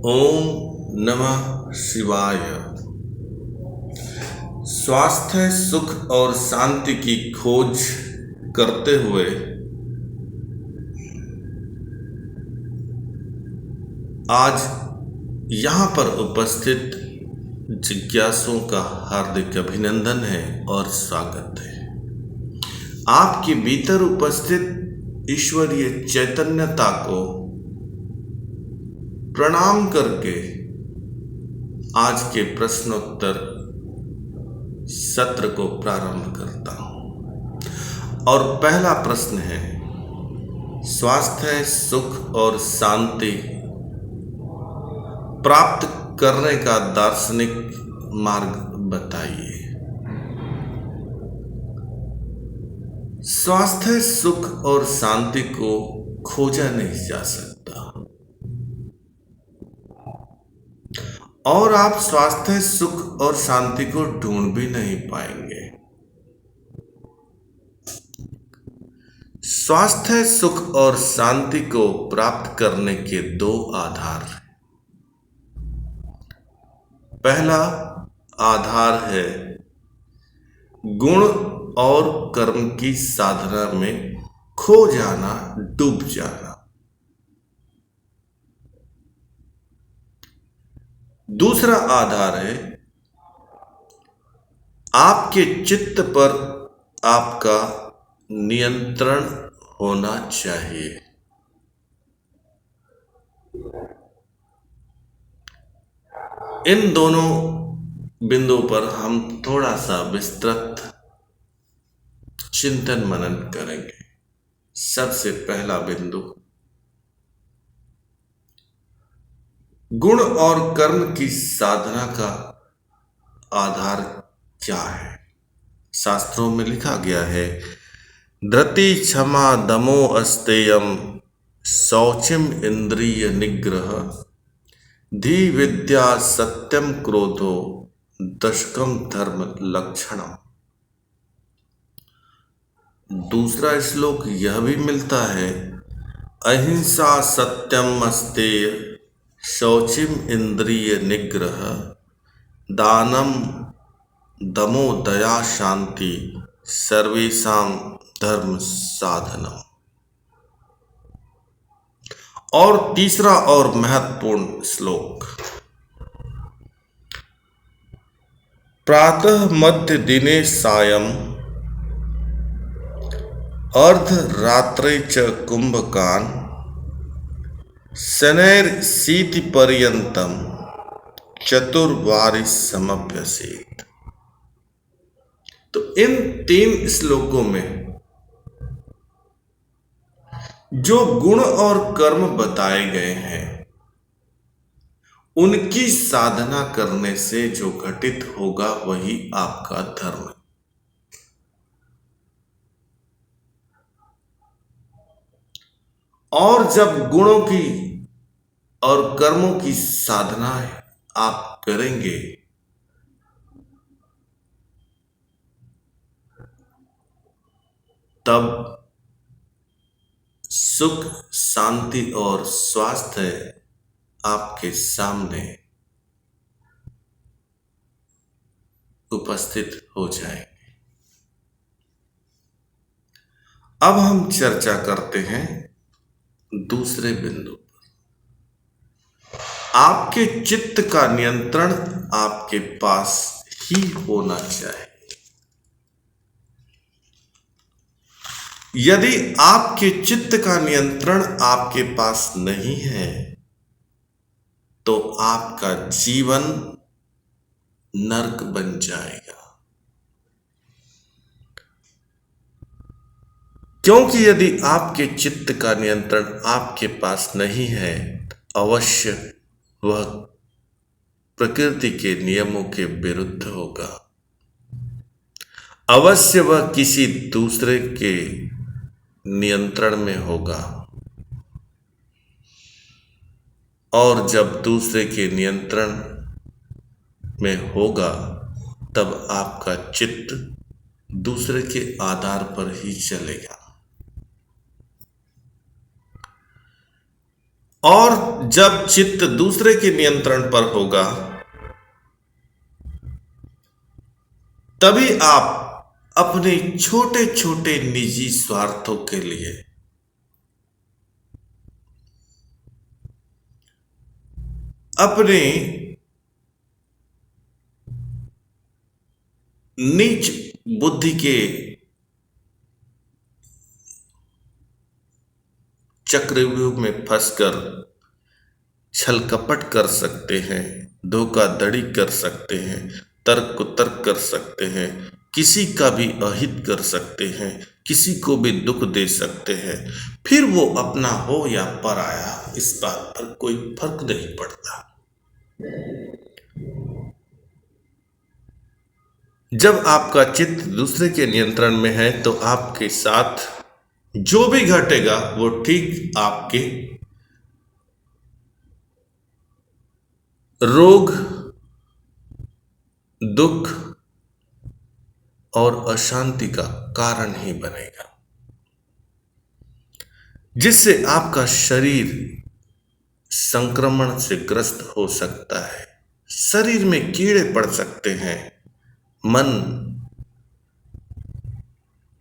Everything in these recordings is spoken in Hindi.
ओम नमः शिवाय। स्वास्थ्य, सुख और शांति की खोज करते हुए आज यहाँ पर उपस्थित जिज्ञासुओं का हार्दिक अभिनंदन है और स्वागत है। आपके भीतर उपस्थित ईश्वरीय चैतन्यता को प्रणाम करके आज के प्रश्नोत्तर सत्र को प्रारंभ करता हूं। और पहला प्रश्न है, स्वास्थ्य, सुख और शांति प्राप्त करने का दार्शनिक मार्ग बताइए। स्वास्थ्य, सुख और शांति को खोजा नहीं जा सकता और आप स्वास्थ्य, सुख और शांति को ढूंढ भी नहीं पाएंगे। स्वास्थ्य, सुख और शांति को प्राप्त करने के दो आधार हैं। पहला आधार है गुण और कर्म की साधना में खो जाना, डूब जाना। दूसरा आधार है आपके चित्त पर आपका नियंत्रण होना चाहिए। इन दोनों बिंदुओं पर हम थोड़ा सा विस्तृत चिंतन मनन करेंगे। सबसे पहला बिंदु, गुण और कर्म की साधना का आधार क्या है? शास्त्रों में लिखा गया है, धृति, क्षमा, दमो अस्तेयम, शौचिम, इंद्रिय निग्रह, धी विद्या, सत्यम, क्रोधो, दशकम धर्म लक्षणम। दूसरा श्लोक यह भी मिलता है, अहिंसा, सत्यम अस्तेय, शौचिम, इंद्रिय निग्रह, दानम, दमो, दया, शांति, सर्वेषाम धर्म साधनम। और तीसरा और महत्वपूर्ण श्लोक, प्रातः मध्य दिने सायं, अर्ध रात्रे च कुंभकान, शनैर शीति पर्यंतम, चतुर्वारी समभ्यसेत। तो इन तीन श्लोकों में जो गुण और कर्म बताए गए हैं, उनकी साधना करने से जो घटित होगा वही आपका धर्म है। और जब गुणों की और कर्मों की साधना आप करेंगे तब सुख, शांति और स्वास्थ्य आपके सामने उपस्थित हो जाएंगे। अब हम चर्चा करते हैं दूसरे बिंदु पर। आपके चित्त का नियंत्रण आपके पास ही होना चाहिए। यदि आपके चित्त का नियंत्रण आपके पास नहीं है तो आपका जीवन नरक बन जाएगा। क्योंकि यदि आपके चित्त का नियंत्रण आपके पास नहीं है तो अवश्य वह प्रकृति के नियमों के विरुद्ध होगा। अवश्य वह किसी दूसरे के नियंत्रण में होगा। और जब दूसरे के नियंत्रण में होगा तब आपका चित्त दूसरे के आधार पर ही चलेगा। और जब चित्त दूसरे के नियंत्रण पर होगा तभी आप अपने छोटे छोटे निजी स्वार्थों के लिए अपने नीच बुद्धि के चक्रव्यूह में फंसकर छल कपट कर सकते हैं, धोखाधड़ी कर सकते हैं, तर्क कुतर्क कर सकते हैं, किसी का भी अहित कर सकते हैं, किसी को भी दुख दे सकते हैं। फिर वो अपना हो या पराया, इस बात पर कोई फर्क नहीं पड़ता। जब आपका चित्त दूसरे के नियंत्रण में है तो आपके साथ जो भी घटेगा वो ठीक आपके रोग, दुख और अशांति का कारण ही बनेगा, जिससे आपका शरीर संक्रमण से ग्रस्त हो सकता है, शरीर में कीड़े पड़ सकते हैं, मन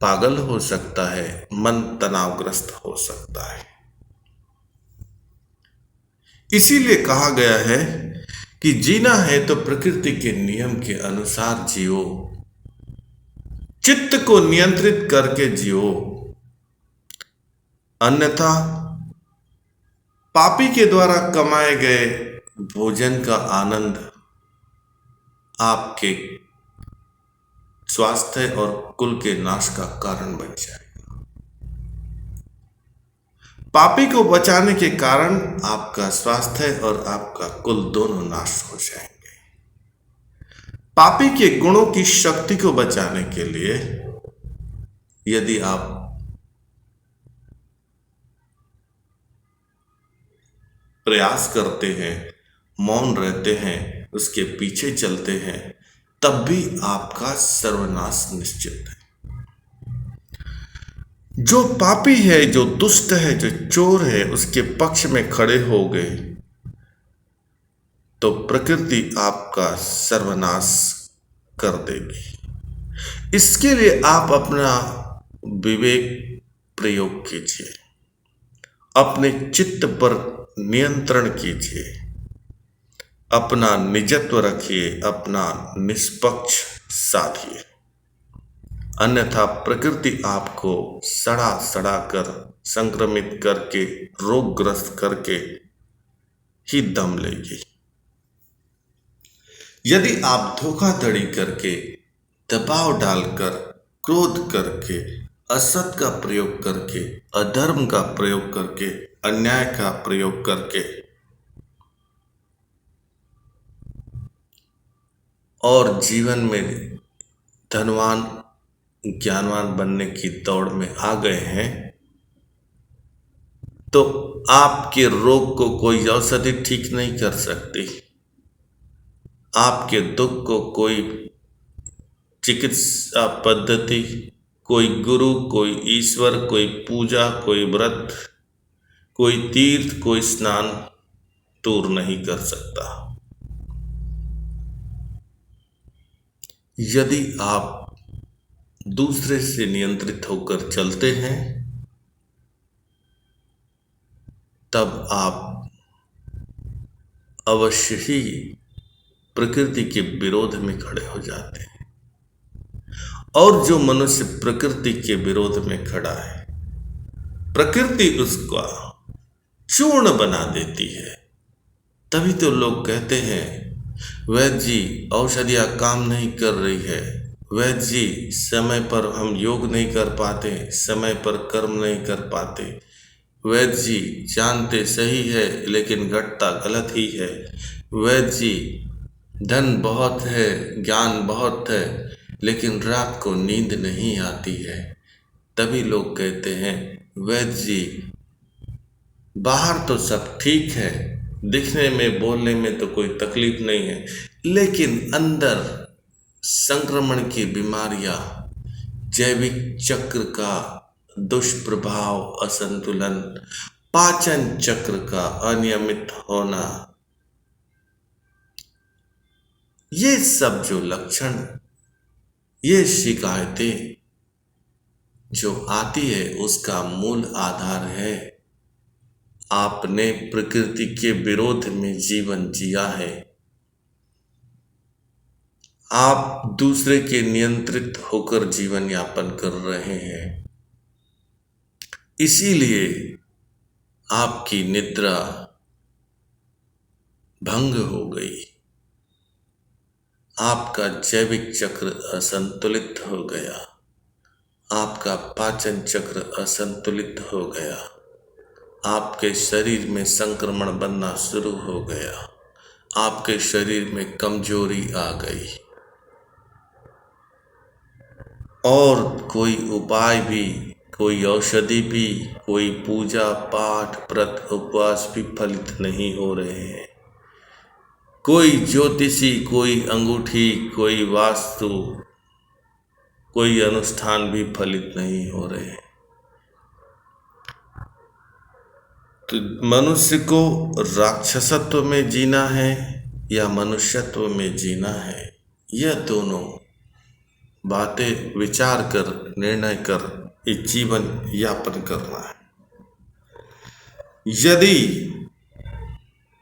पागल हो सकता है, मन तनावग्रस्त हो सकता है। इसीलिए कहा गया है कि जीना है तो प्रकृति के नियम के अनुसार जियो, चित्त को नियंत्रित करके जियो, अन्यथा पापी के द्वारा कमाए गए भोजन का आनंद आपके स्वास्थ्य और कुल के नाश का कारण बन जाएगा। पापी को बचाने के कारण आपका स्वास्थ्य और आपका कुल दोनों नाश हो जाएंगे। पापी के गुणों की शक्ति को बचाने के लिए यदि आप प्रयास करते हैं, मौन रहते हैं, उसके पीछे चलते हैं, तब भी आपका सर्वनाश निश्चित है। जो पापी है, जो दुष्ट है, जो चोर है, उसके पक्ष में खड़े हो गए तो प्रकृति आपका सर्वनाश कर देगी। इसके लिए आप अपना विवेक प्रयोग कीजिए, अपने चित्त पर नियंत्रण कीजिए, अपना निजत्व रखिए, अपना निष्पक्ष साधिए, अन्यथा प्रकृति आपको सड़ा सड़ा कर, संक्रमित करके, रोगग्रस्त करके ही दम लेगी। यदि आप धोखाधड़ी करके, दबाव डालकर, क्रोध करके, असत का प्रयोग करके, अधर्म का प्रयोग करके, अन्याय का प्रयोग करके और जीवन में धनवान, ज्ञानवान बनने की दौड़ में आ गए हैं तो आपके रोग को कोई औषधि ठीक नहीं कर सकती, आपके दुख को कोई चिकित्सा पद्धति, कोई गुरु, कोई ईश्वर, कोई पूजा, कोई व्रत, कोई तीर्थ, कोई स्नान दूर नहीं कर सकता। यदि आप दूसरे से नियंत्रित होकर चलते हैं तब आप अवश्य ही प्रकृति के विरोध में खड़े हो जाते हैं। और जो मनुष्य प्रकृति के विरोध में खड़ा है, प्रकृति उसका चूर्ण बना देती है। तभी तो लोग कहते हैं वैद्य जी औषधियाँ काम नहीं कर रही है, वैद्य जी समय पर हम योग नहीं कर पाते, समय पर कर्म नहीं कर पाते, वैद्य जी जानते सही है लेकिन घटता गलत ही है, वैद्य जी धन बहुत है, ज्ञान बहुत है, लेकिन रात को नींद नहीं आती है। तभी लोग कहते हैं वैद्य जी बाहर तो सब ठीक है, दिखने में, बोलने में तो कोई तकलीफ नहीं है, लेकिन अंदर संक्रमण की बीमारियां, जैविक चक्र का दुष्प्रभाव, असंतुलन, पाचन चक्र का अनियमित होना, ये सब जो लक्षण, ये शिकायतें जो आती है, उसका मूल आधार है आपने प्रकृति के विरोध में जीवन जिया है। आप दूसरे के नियंत्रित होकर जीवन यापन कर रहे हैं, इसीलिए आपकी निद्रा भंग हो गई, आपका जैविक चक्र असंतुलित हो गया, आपका पाचन चक्र असंतुलित हो गया, आपके शरीर में संक्रमण बनना शुरू हो गया, आपके शरीर में कमजोरी आ गई। और कोई उपाय भी, कोई औषधि भी, कोई पूजा पाठ व्रत उपवास भी फलित नहीं हो रहे हैं। कोई ज्योतिषी, कोई अंगूठी, कोई वास्तु, कोई अनुष्ठान भी फलित नहीं हो रहे हैं। तो मनुष्य को राक्षसत्व में जीना है या मनुष्यत्व में जीना है, यह दोनों बातें विचार कर, निर्णय कर इस जीवन यापन करना है। यदि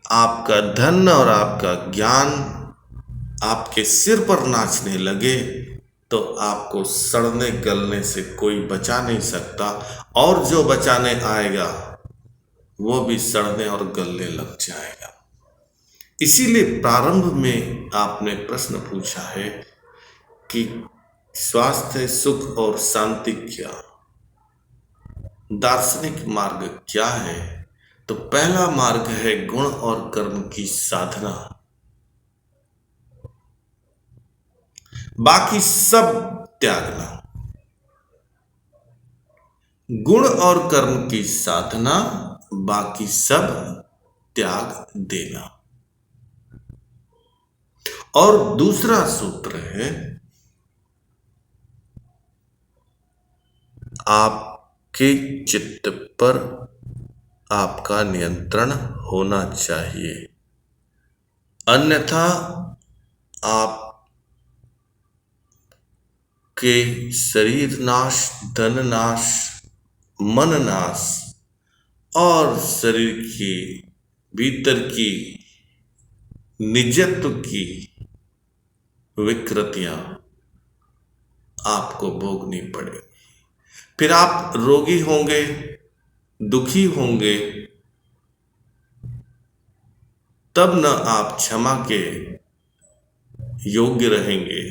आपका धन और आपका ज्ञान आपके सिर पर नाचने लगे तो आपको सड़ने गलने से कोई बचा नहीं सकता, और जो बचाने आएगा वो भी सड़ने और गलने लग जाएगा। इसीलिए प्रारंभ में आपने प्रश्न पूछा है कि स्वास्थ्य, सुख और शांति क्या, दार्शनिक मार्ग क्या है? तो पहला मार्ग है गुण और कर्म की साधना, बाकी सब त्यागना। गुण और कर्म की साधना, बाकी सब त्याग देना। और दूसरा सूत्र है आपके चित्त पर आपका नियंत्रण होना चाहिए, अन्यथा आप के शरीर नाश, धन नाश, मन नाश और शरीर के भीतर की निजत्व की विकृतियां आपको भोगनी पड़ेगी। फिर आप रोगी होंगे, दुखी होंगे, तब न आप क्षमा के योग्य रहेंगे,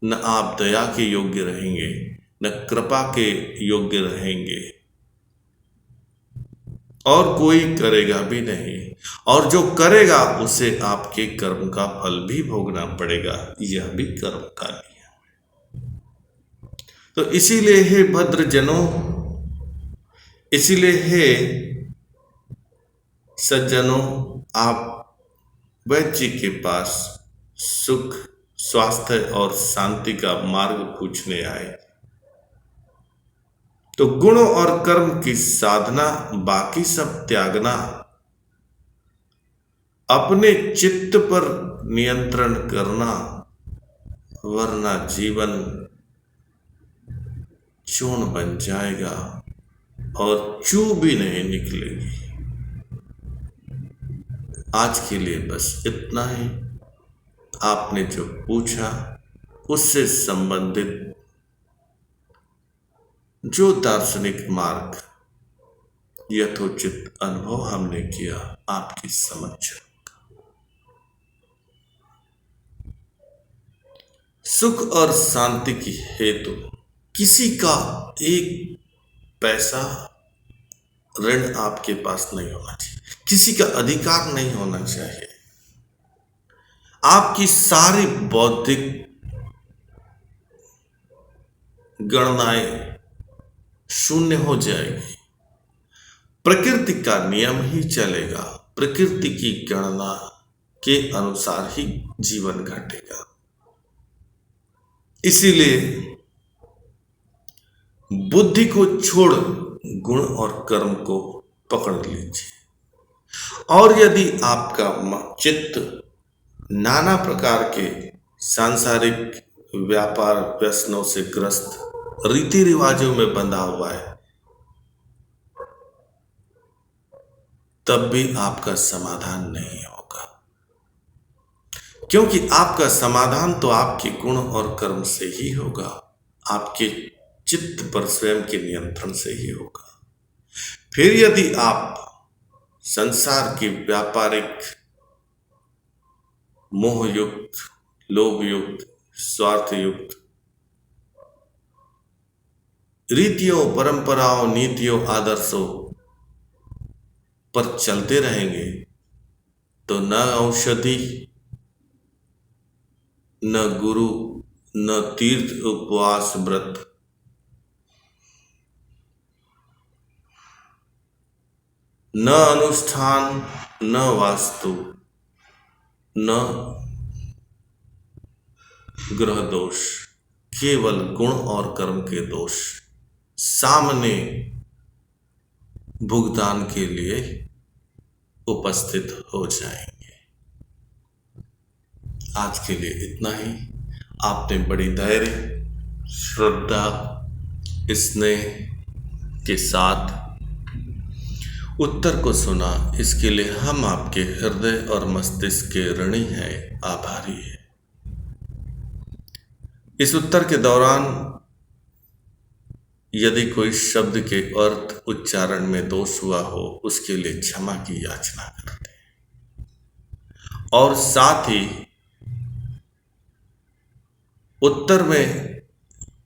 न आप दया के योग्य रहेंगे, न कृपा के योग्य रहेंगे, और कोई करेगा भी नहीं। और जो करेगा उसे आपके कर्म का फल भी भोगना पड़ेगा, यह भी कर्म का नियम है। तो इसीलिए हे भद्रजनों, इसीलिए हे सज्जनों, आप वैद्य जी के पास सुख, स्वास्थ्य और शांति का मार्ग पूछने आए। तो गुण और कर्म की साधना, बाकी सब त्यागना, अपने चित्त पर नियंत्रण करना, वरना जीवन चूर्ण बन जाएगा और चू भी नहीं निकलेगी। आज के लिए बस इतना ही। आपने जो पूछा उससे संबंधित जो दार्शनिक मार्ग, यथोचित अनुभव हमने किया आपकी समक्ष। सुख और शांति की हेतु किसी का एक पैसा ऋण आपके पास नहीं होना चाहिए, किसी का अधिकार नहीं होना चाहिए। आपकी सारी बौद्धिक गणनाएं शून्य हो जाएगी। प्रकृति का नियम ही चलेगा, प्रकृति की गणना के अनुसार ही जीवन घटेगा। इसीलिए बुद्धि को छोड़ गुण और कर्म को पकड़ लीजिए। और यदि आपका चित्त नाना प्रकार के सांसारिक व्यापार व्यसनों से ग्रस्त, रीति रिवाजों में बंधा हुआ है, तब भी आपका समाधान नहीं होगा, क्योंकि आपका समाधान तो आपके गुण और कर्म से ही होगा, आपके चित्त पर स्वयं के नियंत्रण से ही होगा। फिर यदि आप संसार की व्यापारिक मोहयुक्त, लोभयुक्त, स्वार्थयुक्त रीतियों, परंपराओं, नीतियों, आदर्शों पर चलते रहेंगे तो न औषधि, न गुरु, न तीर्थ, उपवास, व्रत, न अनुष्ठान, न वास्तु, न ग्रह दोष, केवल गुण और कर्म के दोष सामने भुगतान के लिए उपस्थित हो जाएंगे। आज के लिए इतना ही। आपने बड़ी धैर्य, श्रद्धा, स्नेह के साथ उत्तर को सुना, इसके लिए हम आपके हृदय और मस्तिष्क के ऋणी हैं, आभारी हैं। इस उत्तर के दौरान यदि कोई शब्द के अर्थ उच्चारण में दोष हुआ हो, उसके लिए क्षमा की याचना करते हैं। और साथ ही उत्तर में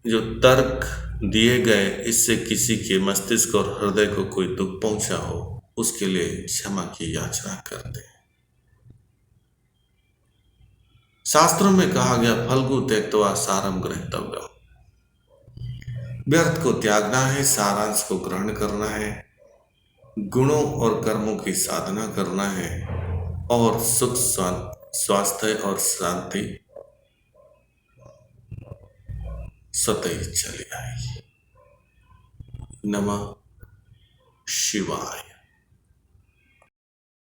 जो तर्क दिए गए, इससे किसी के मस्तिष्क और हृदय को कोई दुख पहुंचा हो, उसके लिए क्षमा की याचना करते हैं। शास्त्रों में कहा गया, फल्गु त्यक्त्वा सारं गृहीतव्यम्, व्यर्थ को त्यागना है, सारांश को ग्रहण करना है, गुणों और कर्मों की साधना करना है, और सुख, स्वास्थ्य और शांति स्वतः ही चली आएगी। नमः शिवाय।